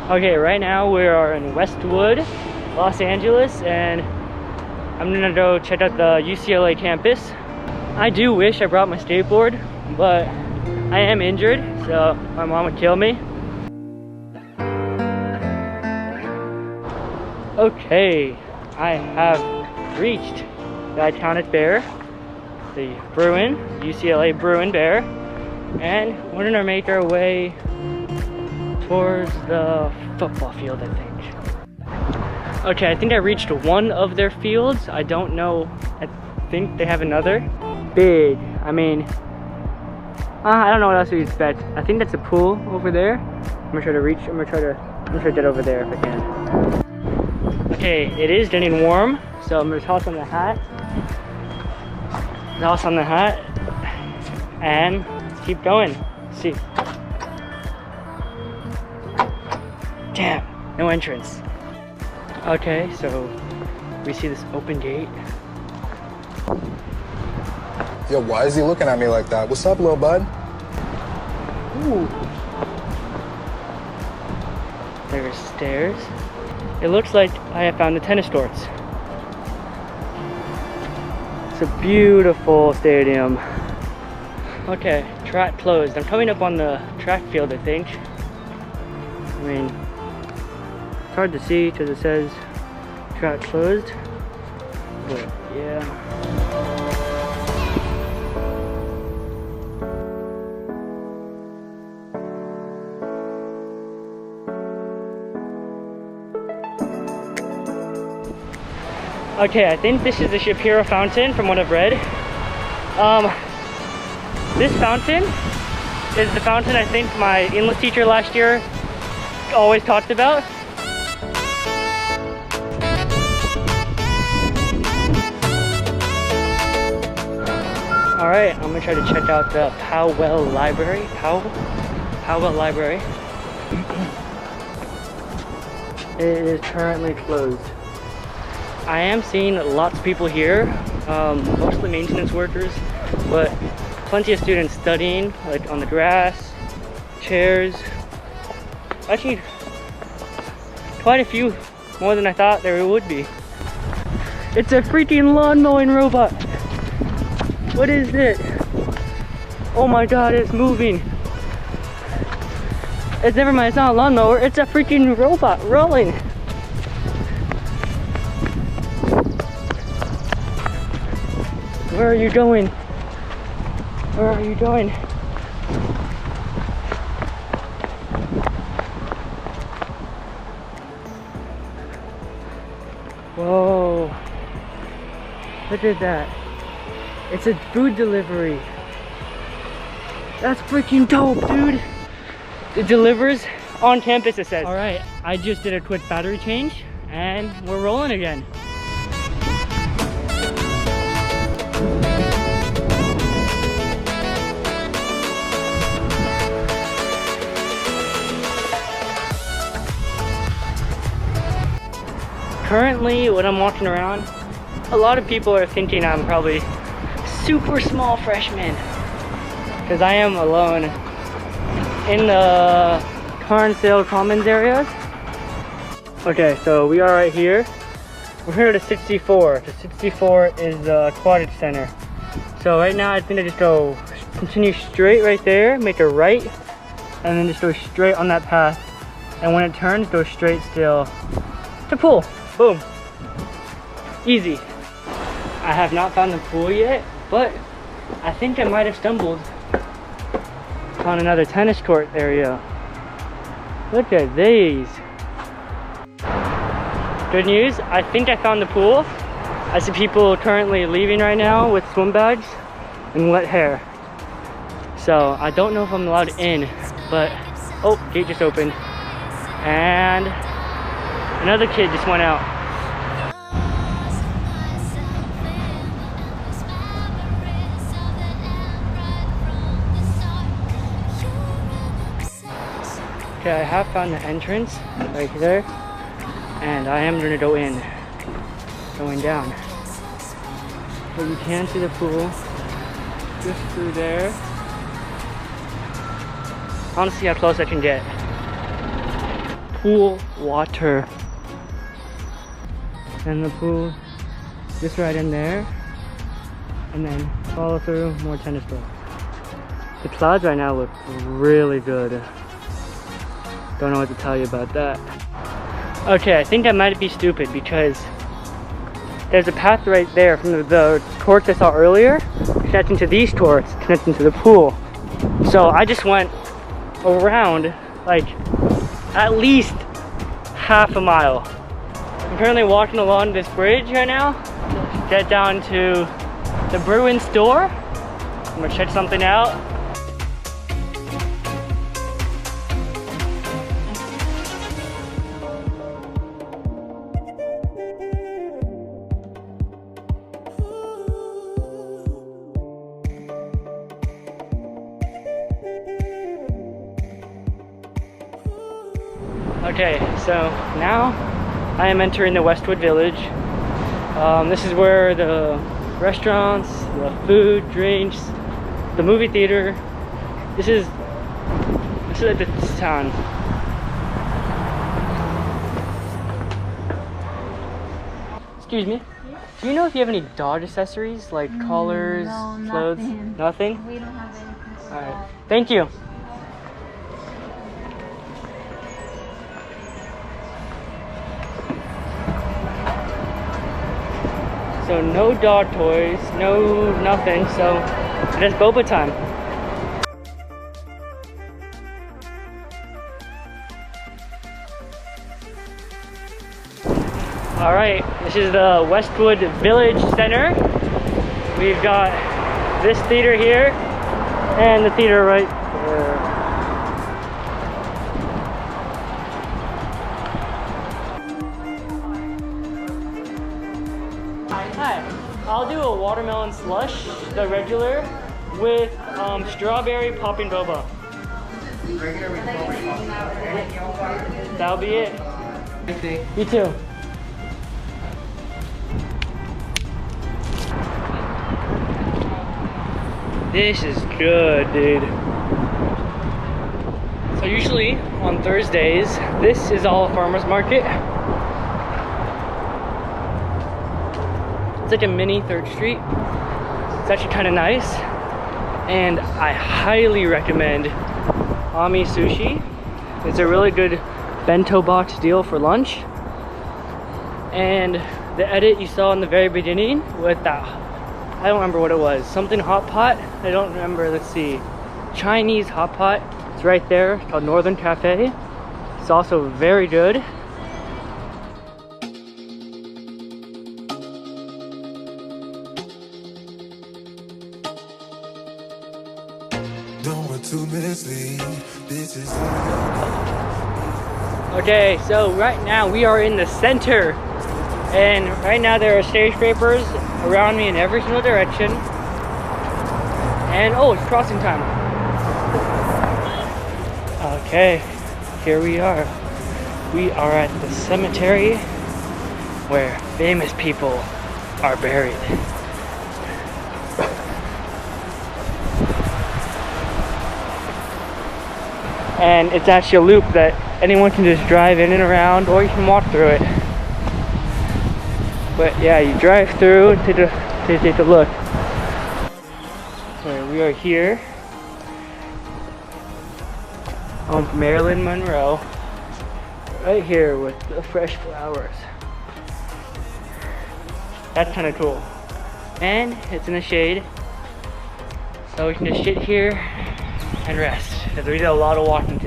Okay, right now we are in Westwood, Los Angeles, and I'm gonna go check out the UCLA campus. I do wish I brought my skateboard, but I am injured, so my mom would kill me. Okay, I have reached the iconic bear, the Bruin, UCLA Bruin bear, and we're gonna make our way towards the football field, I think. Okay, I think I reached one of their fields. I don't know, I think they have another. Big, I mean, I don't know what else you expect. I think that's a pool over there. I'm gonna try to reach, I'm gonna try to get over there if I can. Okay, it is getting warm, so I'm gonna toss on the hat. Toss on the hat, and let's keep going. Let's see. Damn, no entrance. Okay, so we see this open gate. Yo, why is he looking at me like that? What's up, little bud? Ooh. There's stairs. It looks like I have found the tennis courts. It's a beautiful stadium. Okay, track closed. I'm coming up on the track field, I think. I mean, it's hard to see because it says track closed, but yeah. Okay, I think this is the Shapiro fountain from what I've read. This fountain is the fountain I think my English teacher last year always talked about. Alright, I'm gonna try to check out the Powell Library. Powell Library. It is currently closed. I am seeing lots of people here, mostly maintenance workers, but plenty of students studying, like on the grass, chairs. Actually, quite a few, more than I thought there would be. It's a freaking lawn mowing robot. What is it? Oh my god, it's moving. It's never mind, it's not a lawnmower, it's a freaking robot rolling. Where are you going? Where are you going? Whoa. Look at that. It's a food delivery. That's freaking dope, dude. It delivers on campus, it says. All right, I just did a quick battery change and we're rolling again. Currently, when I'm walking around, a lot of people are thinking I'm probably super small freshman because I am alone in the Carnsdale Commons area. Okay, so we are right here. We're here to 64. The 64 is the Aquatic Center. So right now, I think I just go continue straight right there, make a right, and then just go straight on that path. And when it turns, go straight still to pool. Boom. Easy. I have not found the pool yet, but I think I might have stumbled on another tennis court area. Look at these. Good news, I think I found the pool. I see people currently leaving right now with swim bags and wet hair. So I don't know if I'm allowed in, but oh, gate just opened. And another kid just went out. Okay, I have found the entrance right there, and I am gonna go in, going down. But you can see the pool just through there. I want to see how close I can get. pool water. And the pool just right in there. And then follow through, more tennis balls. The clouds right now look really good. Don't know what to tell you about that. Okay, I think I might be stupid because there's a path right there from the courts I saw earlier, connecting to these courts, connecting to the pool. So I just went around like at least half a mile. I'm currently walking along this bridge right now to get down to the Bruin store. I'm gonna check something out. Okay, so now I am entering the Westwood Village. This is where the restaurants, the food, drinks, the movie theater. This is like this town. Excuse me. Do you know if you have any dog accessories like collars, no, clothes? nothing. Nothing? We don't have anything. All right. Thank you. So no dog toys, no nothing, so it is boba time. Alright, this is the Westwood Village Center. We've got this theater here, and the theater right there. Hi, I'll do a watermelon slush, the regular, with strawberry popping boba. That'll be it. You too. This is good, dude. So usually on Thursdays, this is all a farmer's market. It's like a mini 3rd Street. It's actually kind of nice. And I highly recommend Ami Sushi. It's a really good bento box deal for lunch. And the edit you saw in the very beginning with that, I don't remember what it was, something hot pot. I don't remember, let's see. Chinese hot pot. It's right there, it's called Northern Cafe. It's also very good. Okay, so right now we are in the center, and right now there are skyscrapers around me in every single direction. And oh, it's crossing time. Okay, here we are. We are at the cemetery where famous people are buried. And it's actually a loop that anyone can just drive in and around, or you can walk through it. But yeah, you drive through and take a look. So we are here on Marilyn, Monroe, right here with the fresh flowers. That's kind of cool. And it's in the shade, so we can just sit here and rest, because we did a lot of walking